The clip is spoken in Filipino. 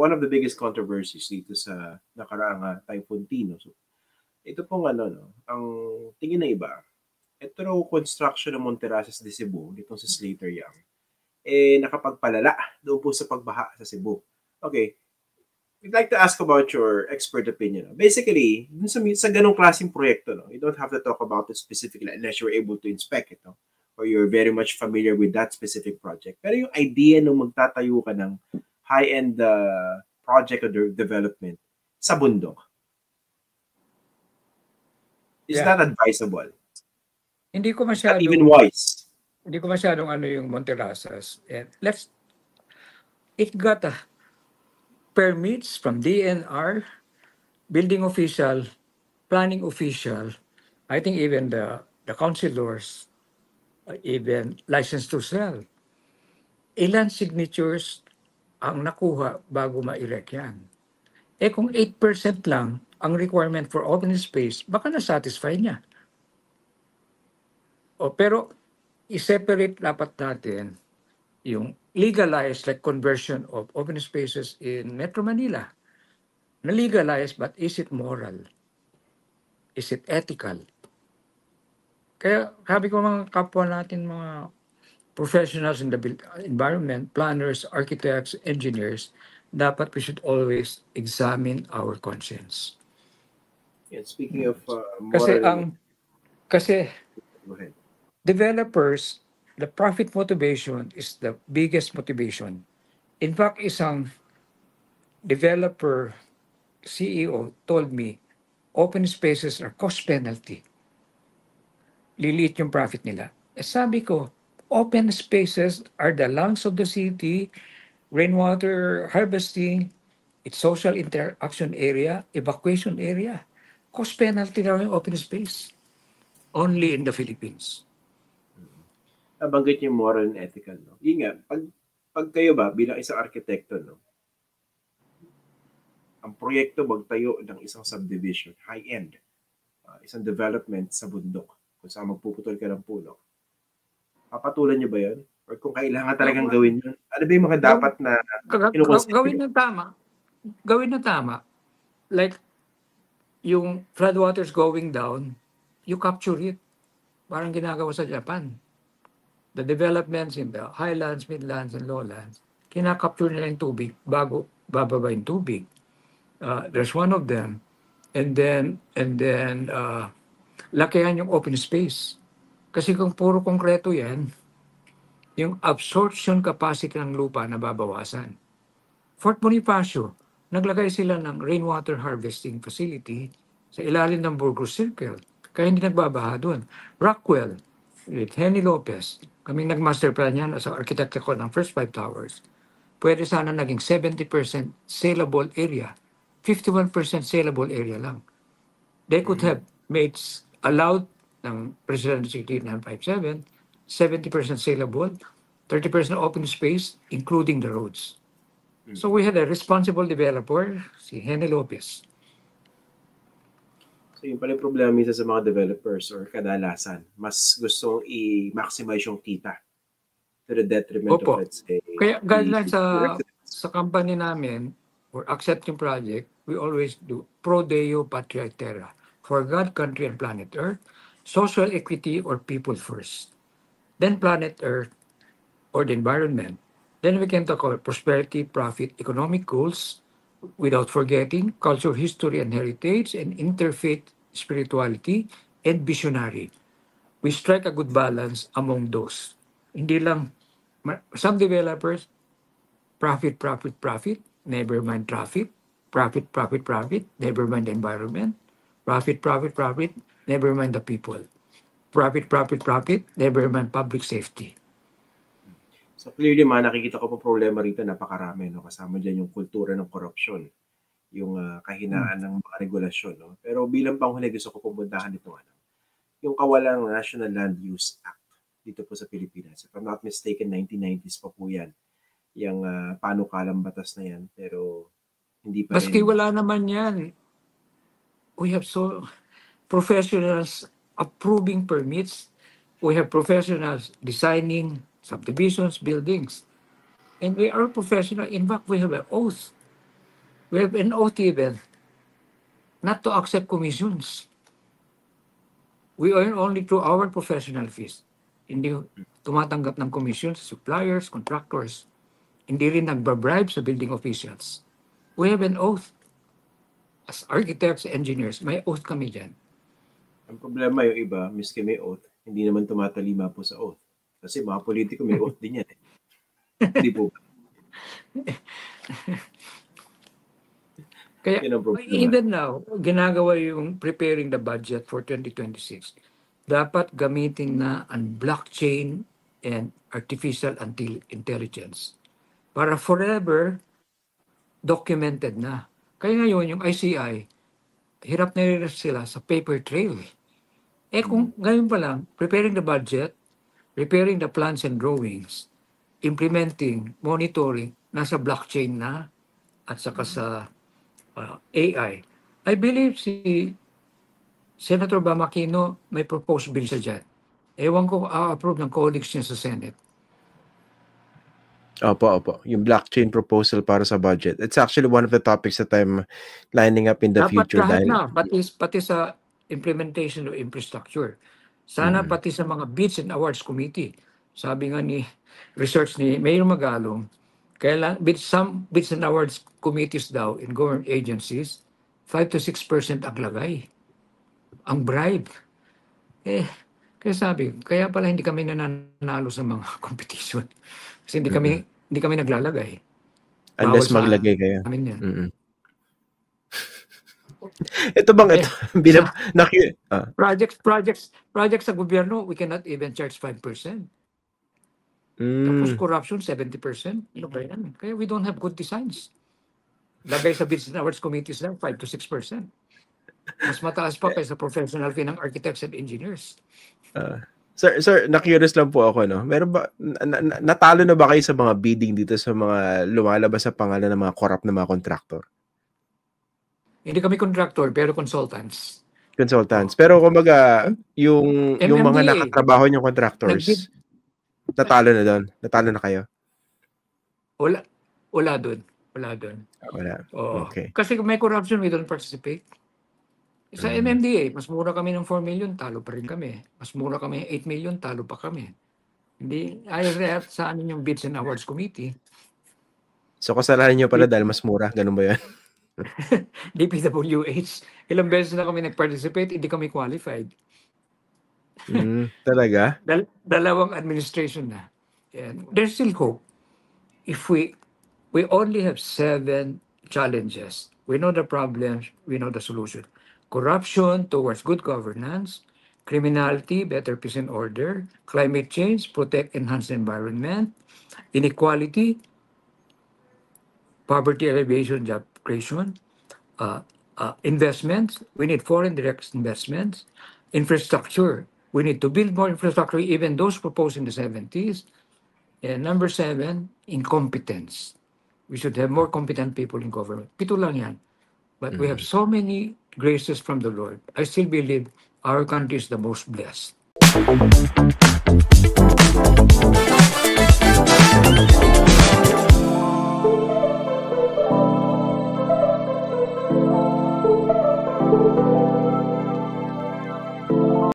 one of the biggest controversies dito sa nakaraang Typhoon Tino. So, ito pong ang tingin ng iba, ito raw construction ng Monterrasas de Cebu, itong sa Slater Young, nakapagpalala doon po sa pagbaha sa Cebu. Okay, we'd like to ask about your expert opinion. Basically, dun sa ganong klaseng proyekto, you don't have to talk about it specifically unless you're able to inspect it, or you're very much familiar with that specific project. Pero yung idea nung magtatayo ka ng high-end project or development sa bundok, is that advisable? Hindi ko masyadong, not even wise. Hindi ko masyadong yung Monterrasas. It got permits from DNR, building official, planning official, I think even the councilors, even license to sell. Ilan signatures ang nakuha bago ma-erect yan? Kung 8% lang ang requirement for open space, baka na-satisfy niya. Pero i-separate dapat natin yung legalized like conversion of open spaces in Metro Manila. Na-legalized, but is it moral? Is it ethical? Kaya sabi ko mga kapwa natin, mga professionals in the environment, planners, architects, engineers, dapat we should always examine our conscience. Yeah, speaking of moral... Kasi developers, the profit motivation is the biggest motivation. In fact, isang developer CEO told me, open spaces are cost penalty. Liliit yung profit nila. Sabi ko, open spaces are the lungs of the city, rainwater harvesting, it's social interaction area, evacuation area. Cost penalty na yung open space. Only in the Philippines. Nabanggit yung moral and ethical. Yun nga, pag kayo ba, bilang isang arkitekto, ang proyekto magtayo ng isang subdivision, high-end, isang development sa bundok, kung saan magpuputol ka ng puno, papatulan nyo ba yun? Or kung kailangan talagang gawin yun? Ano ba yung mga dapat na gawin na tama? Gawin na tama. Like, yung floodwaters going down, you capture it. Parang ginagawa sa Japan. The developments in the highlands, midlands, and lowlands, kinakapture nila yung tubig bago bababa yung tubig. There's one of them. And then lakihan yung open space. Kasi kung puro konkreto yan, yung absorption capacity ng lupa nababawasan. Fort Bonifacio, naglagay sila ng rainwater harvesting facility sa ilalim ng Burgos Circle. Kaya hindi nagbabaha doon. Rockwell, with Henny Lopez, kaming nag-master plan yan as architect ako ng first 5 towers. Pwede sana naging 70% saleable area. 51% saleable area lang. They could have made allowed ng Presidency 957, 70% saleable, 30% open space, including the roads. So we had a responsible developer, si Henny Lopez. So yung pala yung problema minsan sa mga developers or kadalasan, mas gustong i-maximize yung kita to the detriment of, let's say... Kaya guideline sa company namin, for accepting project, we always do pro Deo Patria et Terra, for God, country, and planet Earth, social equity or people first, then planet Earth or the environment. Then we can talk about prosperity, profit, economic goals, without forgetting culture, history, and heritage, and interfaith spirituality, and visionary. We strike a good balance among those. Hindi lang, some developers, profit, never mind traffic, profit, never mind the environment, profit, never mind the people, profit, never mind public safety. So clearly nakikita ko po problema rito, napakarami, kasama dyan yung kultura ng korupsyon, yung kahinaan ng mga regulasyon. Pero bilang panghuli, gusto ko pumuntahan ito, yung kawalang National Land Use Act dito po sa Pilipinas. If I'm not mistaken, 1990s pa po yan, yung panukalang batas na yan, pero hindi pa Maski wala naman yan. We have professionals approving permits. We have professionals designing subdivisions, buildings. And we are professional. In fact, we have an oath We have an oath even not to accept commissions. We earn only through our professional fees. Hindi tumatanggap ng commission sa suppliers, contractors. Hindi rin nagbabribe sa building officials. We have an oath. As architects, engineers, may oath kami dyan. Ang problema yung iba, miski may oath, hindi naman tumatalima po sa oath. Kasi mga politiko may oath din yan eh. Hindi po. Kaya even now, ginagawa yung preparing the budget for 2026. Dapat gamitin na ang blockchain and artificial intelligence para forever documented na. Kaya ngayon, yung ICI, hirap na rin sila sa paper trail. Kung ngayon pa lang, preparing the budget, preparing the plans and drawings, implementing, monitoring, nasa blockchain na, at saka sa AI. I believe si Senator Bam Aquino may proposed bill siya dyan. Ewan ko approve ng colleagues niya sa Senate. Opo. Yung blockchain proposal para sa budget. It's actually one of the topics that I'm lining up in the future. Dapat lahat na, pati sa implementation of infrastructure. Sana pati sa mga bids and awards committee. Sabi nga ni research ni Mayor Magalong, some bids and awards committees daw in government agencies, 5 to 6% ang lagay. Ang bribe. Kaya sabi, kaya pala hindi kami nananalo sa mga competition. Kasi hindi kami naglalagay. Unless maglagay kayo. Ito bang ito? Projects sa gobyerno, we cannot even charge 5%. Tapos corruption, 70%. Ano ba yan? Kaya we don't have good designs. Lagay sa bids and awards committees lang, 5 to 6%. Mas mataas pa kaysa professional fee ng architects and engineers. Sir, na-curious lang po ako, no? Meron ba, natalo na ba kayo sa mga bidding dito sa mga lumalabas sa pangalan ng mga corrupt na mga contractor? Hindi kami contractor, pero consultants. Pero kumbaga, yung mga nakatrabaho niyong contractors, natalo na doon? Natalo na kayo? Wala doon. Wala. Okay. Kasi kung may corruption, we don't participate. Sa MMDA, mas mura kami ng 4 million, talo pa rin kami. Mas mura kami ng 8 million, talo pa kami. Hindi, ayaw sa amin yung Bids and Awards Committee. So, kasalanan nyo pala dahil mas mura, ganun ba yan? DPWH, ilang beses na kami nag-participate, hindi kami qualified. Talaga? Dalawang administration na. And there's still hope. If we only have 7 challenges. We know the problems, we know the solution. Corruption towards good governance, criminality, better peace and order, climate change, protect, enhance the environment, inequality, poverty alleviation, job creation, investments, we need foreign direct investments, infrastructure, we need to build more infrastructure, even those proposed in the 70s. And number 7, incompetence. We should have more competent people in government. Pito lang yan. But we have so many graces from the Lord. I still believe our country is the most blessed.